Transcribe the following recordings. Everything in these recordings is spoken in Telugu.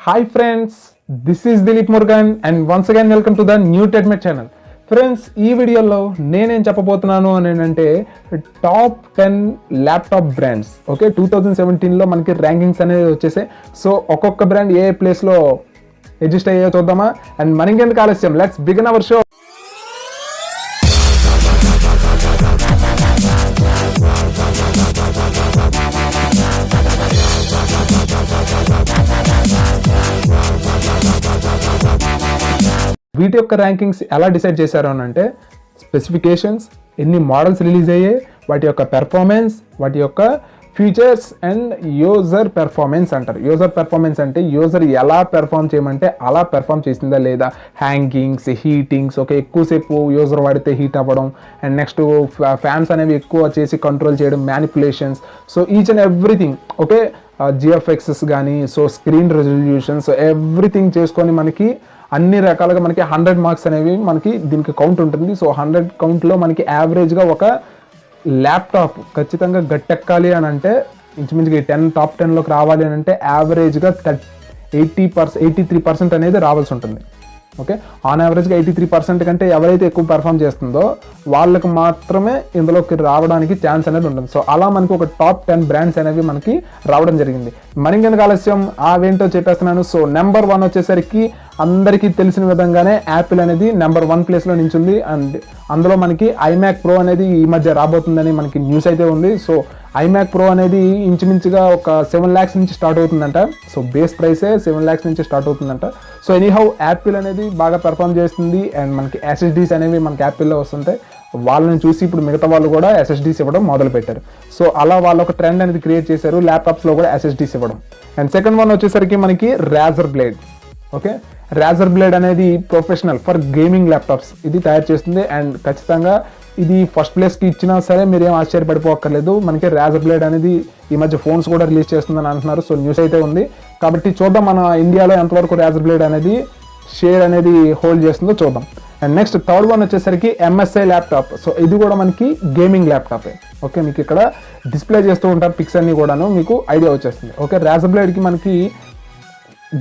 Hi friends, this is Dilip Murugan and once again welcome to the new TEDMET channel. Friends, ఈ వీడియోలో నేనేం చెప్పబోతున్నాను అని అంటే టాప్ 10 ల్యాప్టాప్ బ్రాండ్స్. ఓకే, 2017లో మనకి ర్యాంకింగ్స్ అనేది వచ్చేసాయి. సో ఒక్కొక్క బ్రాండ్ ఏ ప్లేస్లో అడ్జస్ట్ అయ్యో చూద్దామా. అండ్ మనకెందుకు ఆలస్యం, లెట్స్ బిగిన్ అవర్ షో. వీటి యొక్క ర్యాంకింగ్స్ ఎలా డిసైడ్ చేశారు అని అంటే స్పెసిఫికేషన్స్, ఎన్ని మోడల్స్ రిలీజ్ అయ్యాయి, వాటి యొక్క పెర్ఫార్మెన్స్, వాటి యొక్క ఫీచర్స్ అండ్ యూజర్ పెర్ఫార్మెన్స్ అంటారు. యూజర్ పెర్ఫార్మెన్స్ అంటే యూజర్ ఎలా పెర్ఫార్మ్ చేయమంటే అలా పెర్ఫార్మ్ చేసిందా లేదా, హ్యాంగింగ్స్, హీటింగ్స్, ఓకే, ఎక్కువసేపు యూజర్ వాడితే హీట్ అవ్వడం, అండ్ నెక్స్ట్ ఫ్యాన్స్ అనేవి ఎక్కువ చేసి కంట్రోల్ చేయడం, manipulations, so each and everything, okay, GFXs కానీ, so screen resolution, so everything చేసుకొని మనకి అన్ని రకాలుగా మనకి 100 మార్క్స్ అనేవి మనకి దీనికి కౌంట్ ఉంటుంది. సో 100 కౌంట్లో మనకి యావరేజ్గా ఒక ల్యాప్టాప్ ఖచ్చితంగా గట్టెక్కాలి అని అంటే ఇంచుమించుగా టాప్ 10లోకి రావాలి అని అంటే యావరేజ్గా 83% అనేది రావాల్సి ఉంటుంది. ఓకే, ఆన్ యావరేజ్గా 83% కంటే ఎవరైతే ఎక్కువ పెర్ఫామ్ చేస్తుందో వాళ్ళకి మాత్రమే ఇందులోకి రావడానికి ఛాన్స్ అనేది ఉంటుంది. సో అలా మనకి ఒక టాప్ 10 బ్రాండ్స్ అనేవి మనకి రావడం జరిగింది. మరింకెందుకు ఆలస్యం, అవేంటో చెప్పేస్తున్నాను. సో నెంబర్ 1 వచ్చేసరికి అందరికీ తెలిసిన విధంగానే యాపిల్ అనేది నెంబర్ 1 ప్లేస్లో నించుంది. అండ్ అందులో మనకి ఐమ్యాక్ ప్రో అనేది ఈ మధ్య రాబోతుందని మనకి న్యూస్ అయితే ఉంది. సో ఐమ్యాక్ ప్రో అనేది ఇంచుమించుగా ఒక 7 lakhs నుంచి స్టార్ట్ అవుతుందంట. సో బేస్ ప్రైసే 7 lakhs నుంచి స్టార్ట్ అవుతుందంట. సో ఎనీహౌ యాపిల్ అనేది బాగా పెర్ఫామ్ చేస్తుంది. అండ్ మనకి ఎస్ఎస్డీస్ అనేవి మనకి యాపిల్లో వస్తుంటాయి. వాళ్ళని చూసి ఇప్పుడు మిగతా వాళ్ళు కూడా ఎస్ఎస్డీస్ ఇవ్వడం మొదలు పెట్టారు. సో అలా వాళ్ళు ఒక ట్రెండ్ అనేది క్రియేట్ చేశారు, ల్యాప్టాప్స్లో కూడా ఎస్ఎస్డీస్ ఇవ్వడం. అండ్ సెకండ్ వన్ వచ్చేసరికి మనకి Roger blade. Okay, Roger blade అనేది ప్రొఫెషనల్ ఫర్ గేమింగ్ ల్యాప్టాప్స్ ఇది తయారు చేస్తుంది. అండ్ ఖచ్చితంగా ఇది ఫస్ట్ ప్లేస్కి ఇచ్చినా సరే మీరేం ఆశ్చర్యపడిపోక్కర్లేదు. మనకి రాజర్ బ్లేడ్ అనేది ఈ మధ్య ఫోన్స్ కూడా రిలీజ్ చేస్తుందని అంటున్నారు. సో న్యూస్ అయితే ఉంది, కాబట్టి చూద్దాం మన ఇండియాలో ఎంతవరకు రాజర్ బ్లేడ్ అనేది షేర్ అనేది హోల్డ్ చేస్తుందో చూద్దాం. అండ్ నెక్స్ట్ థర్డ్ వన్ వచ్చేసరికి ఎంఎస్ఐ ల్యాప్టాప్. సో ఇది కూడా మనకి గేమింగ్ ల్యాప్టాపే. ఓకే, మీకు ఇక్కడ డిస్ప్లే చేస్తూ ఉంటారు పిక్స్ అన్ని కూడాను, మీకు ఐడియా వచ్చేస్తుంది. ఓకే, రాజర్ బ్లేడ్కి మనకి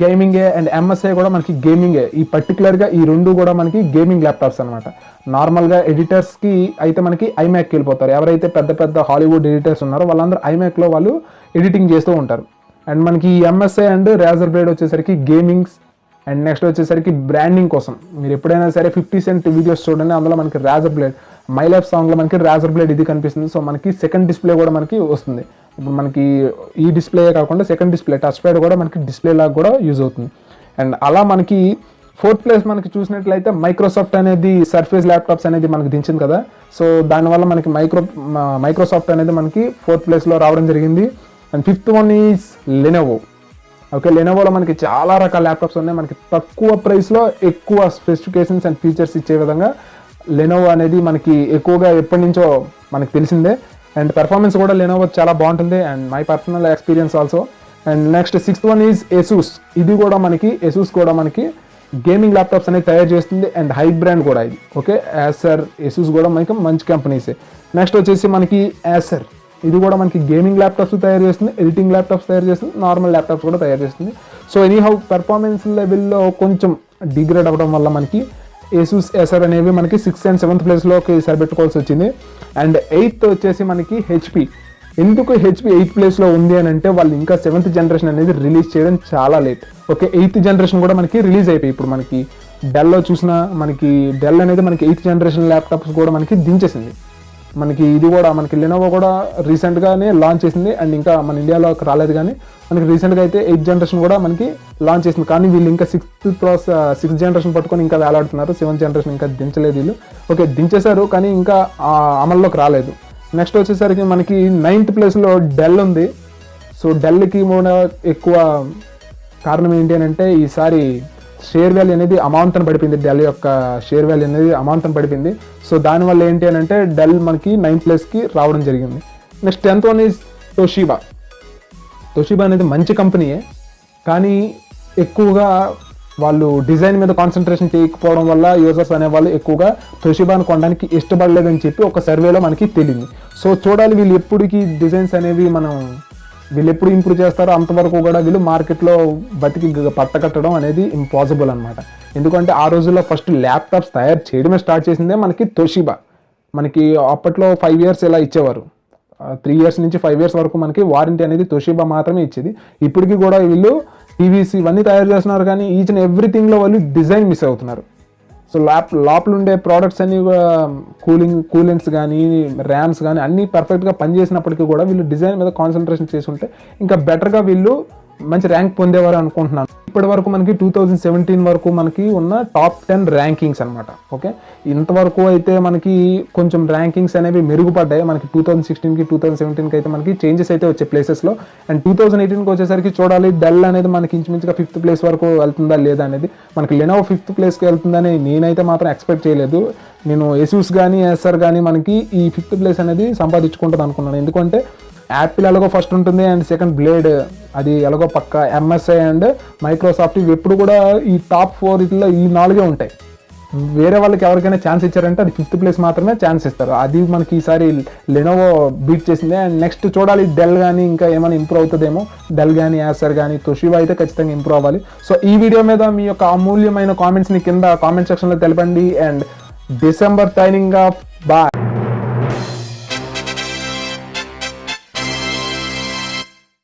గేమింగే అండ్ ఎంఎస్ఐ కూడా మనకి గేమింగే. ఈ పర్టికులర్గా ఈ రెండు కూడా మనకి గేమింగ్ ల్యాప్టాప్స్ అనమాట. నార్మల్గా ఎడిటర్స్కి అయితే మనకి ఐమ్యాక్కి వెళ్ళిపోతారు. ఎవరైతే పెద్ద పెద్ద హాలీవుడ్ ఎడిటర్స్ ఉన్నారో వాళ్ళందరూ ఐమ్యాక్లో వాళ్ళు ఎడిటింగ్ చేస్తూ ఉంటారు. అండ్ మనకి ఈ ఎంఎస్ఐ అండ్ రాజర్ బ్లేడ్ వచ్చేసరికి గేమింగ్స్ అండ్ నెక్స్ట్ వచ్చేసరికి బ్రాండింగ్ కోసం. మీరు ఎప్పుడైనా సరే 50 Cent వీడియోస్ చూడండి, అందులో మనకి రాజర్ బ్లేడ్ మై లైఫ్ సాంగ్లో మనకి రాజర్ బ్లేడ్ ఇది కనిపిస్తుంది. సో మనకి సెకండ్ డిస్ప్లే కూడా మనకి వస్తుంది. ఇప్పుడు మనకి ఈ డిస్ప్లే కాకుండా సెకండ్ డిస్ప్లే టచ్ ప్యాడ్ కూడా మనకి డిస్ప్లే లాగా కూడా యూజ్ అవుతుంది. అండ్ అలా మనకి 4th ప్లేస్ మనకి చూసినట్లయితే మైక్రోసాఫ్ట్ అనేది సర్ఫేస్ ల్యాప్టాప్స్ అనేది మనకి దించింది కదా. సో దానివల్ల మనకి మైక్రోసాఫ్ట్ అనేది మనకి 4th ప్లేస్లో రావడం జరిగింది. And 5th one is Lenovo. Okay, లెనోవోలో మనకి చాలా రకాల ల్యాప్టాప్స్ ఉన్నాయి. మనకి తక్కువ ప్రైస్లో ఎక్కువ స్పెసిఫికేషన్స్ అండ్ ఫీచర్స్ ఇచ్చే విధంగా లెనోవో అనేది మనకి ఎక్కువగా ఎప్పటి నుంచో మనకి తెలిసిందే. అండ్ పెర్ఫార్మెన్స్ కూడా లెనోవో చాలా బాగుంటుంది and my personal experience also. And next 6th one is Asus. ఇది కూడా మనకి ఎసూస్ కూడా మనకి గేమింగ్ ల్యాప్టాప్స్ అనేది తయారు చేస్తుంది అండ్ హై బ్రాండ్ కూడా ఇది. ఓకే, యాసర్, ఎసూస్ కూడా మనకి మంచి కంపెనీసే. నెక్స్ట్ వచ్చేసి మనకి యాసర్, ఇది కూడా మనకి గేమింగ్ ల్యాప్టాప్స్ తయారు చేస్తుంది, ఎడిటింగ్ ల్యాప్టాప్స్ తయారు చేస్తుంది, నార్మల్ ల్యాప్టాప్స్ కూడా తయారు చేస్తుంది. సో ఎనీహౌ పెర్ఫార్మెన్స్ లెవెల్లో కొంచెం డిగ్రేడ్ అవ్వడం వల్ల మనకి ఏసూస్ యాసర్ అనేవి మనకి 6th and 7th ప్లేస్లోకి సరిపెట్టుకోవాల్సి వచ్చింది. అండ్ 8th వచ్చేసి మనకి హెచ్పి. ఎందుకు హెచ్పి 8th ప్లేస్లో ఉంది అని అంటే వాళ్ళు ఇంకా 7th జనరేషన్ అనేది రిలీజ్ చేయడం చాలా లేట్. ఓకే, 8th జనరేషన్ కూడా మనకి రిలీజ్ అయిపోయి ఇప్పుడు మనకి డెల్లో చూసినా మనకి డెల్ అనేది మనకి 8th జనరేషన్ ల్యాప్టాప్స్ కూడా మనకి దించేసింది. మనకి ఇది కూడా మనకి లెనోవో కూడా రీసెంట్గానే లాంచ్ చేసింది అండ్ ఇంకా మన ఇండియాలోకి రాలేదు, కానీ మనకి రీసెంట్గా అయితే 8th జనరేషన్ కూడా మనకి లాంచ్ చేసింది. కానీ వీళ్ళు ఇంకా 6th జనరేషన్ పట్టుకొని ఇంకా వేలాడుతున్నారు. 7th జనరేషన్ ఇంకా దించలేదు వీళ్ళు. ఓకే, దించేశారు కానీ ఇంకా అమల్లోకి రాలేదు. నెక్స్ట్ వచ్చేసరికి మనకి 9th ప్లేస్లో డెల్ ఉంది. సో డెల్కి కూడా ఎక్కువ కారణం ఏంటి అని అంటే ఈసారి షేర్ వాల్యూ అనేది అమాంతం పడిపోయింది. డెల్ యొక్క షేర్ వాల్యూ అనేది అమాంతం పడిపోయింది. సో దానివల్ల ఏంటి అని అంటే డెల్ మనకి 9th ప్లేస్కి రావడం జరిగింది. Next 10th one is Toshiba. Toshiba అనేది మంచి కంపెనీయే, కానీ ఎక్కువగా వాళ్ళు డిజైన్ మీద కాన్సన్ట్రేషన్ చేయకపోవడం వల్ల యూజర్స్ అనేవాళ్ళు ఎక్కువగా తోషిబాను కొనడానికి ఇష్టపడలేదని చెప్పి ఒక సర్వేలో మనకి తెలిసింది. సో చూడాలి వీళ్ళు ఎప్పటికీ డిజైన్స్ అనేవి మనం వీళ్ళు ఎప్పుడు ఇంప్రూవ్ చేస్తారో అంతవరకు కూడా వీళ్ళు మార్కెట్లో బతికి పట్టకట్టడం అనేది ఇంపాసిబుల్ అనమాట. ఎందుకంటే ఆ రోజుల్లో ఫస్ట్ ల్యాప్టాప్స్ తయారు చేయడమే స్టార్ట్ చేసిందే మనకి తోషిబా. మనకి అప్పట్లో 5 years ఇలా ఇచ్చేవారు, 3 years నుంచి 5 years వరకు మనకి వారంటీ అనేది తోషిబా మాత్రమే ఇచ్చేది. ఇప్పటికీ కూడా వీళ్ళు టీవీస్ ఇవన్నీ తయారు చేస్తున్నారు, కానీ ఈచ్ అండ్ ఎవ్రీథింగ్లో వాళ్ళు డిజైన్ మిస్ అవుతున్నారు. సో లోపల ఉండే ప్రోడక్ట్స్ అన్ని కూలెంట్స్ కానీ ర్యామ్స్ కానీ అన్నీ పర్ఫెక్ట్గా పనిచేసినప్పటికీ కూడా వీళ్ళు డిజైన్ మీద కాన్సన్ట్రేషన్ చేసి ఉంటే ఇంకా బెటర్గా వీళ్ళు మంచి ర్యాంక్ పొందేవారు అనుకుంటున్నాను. ఇప్పటి వరకు మనకి 2017 వరకు మనకి ఉన్న టాప్ 10 ర్యాంకింగ్స్ అనమాట. ఓకే, ఇంతవరకు అయితే మనకి కొంచెం ర్యాంకింగ్స్ అనేవి మెరుగుపడ్డాయి. మనకి 2016కి 2017కి అయితే మనకి చేంజెస్ అయితే వచ్చే ప్లేసెస్లో. అండ్ 2018కి వచ్చేసరికి చూడాలి డెల్ అనేది మనకి ఇంచుమించుగా 5th place వరకు వెళ్తుందా లేదా అనేది. మనకి లెనోవో 5th placeకి వెళ్తుందని నేనైతే మాత్రం ఎక్స్పెక్ట్ చేయలేదు. నేను ఏసూస్ కానీ ఎస్ఆర్ కానీ మనకి ఈ 5th place అనేది సంపాదించుకుంటుంది అనుకున్నాను. ఎందుకంటే యాపిల్ ఎలాగో ఫస్ట్ ఉంటుంది అండ్ సెకండ్ బ్లేడ్ అది ఎలాగో పక్క, ఎంఎస్ఐ అండ్ మైక్రోసాఫ్ట్ ఇవి ఎప్పుడు కూడా ఈ టాప్ 4 ఇట్లా ఈ 4 ఉంటాయి. వేరే వాళ్ళకి ఎవరికైనా ఛాన్స్ ఇచ్చారంటే అది 5th place మాత్రమే ఛాన్స్ ఇస్తారు. అది మనకి ఈసారి లెనోవో బీట్ చేసింది. అండ్ నెక్స్ట్ చూడాలి డెల్ కానీ ఇంకా ఏమైనా ఇంప్రూవ్ అవుతుందేమో. డెల్ కానీ యాసర్ కానీ తోషిబా అయితే ఖచ్చితంగా ఇంప్రూవ్ అవ్వాలి. సో ఈ వీడియో మీద మీ యొక్క అమూల్యమైన కామెంట్స్ని కింద కామెంట్ సెక్షన్లో తెలపండి. And December signing off bye.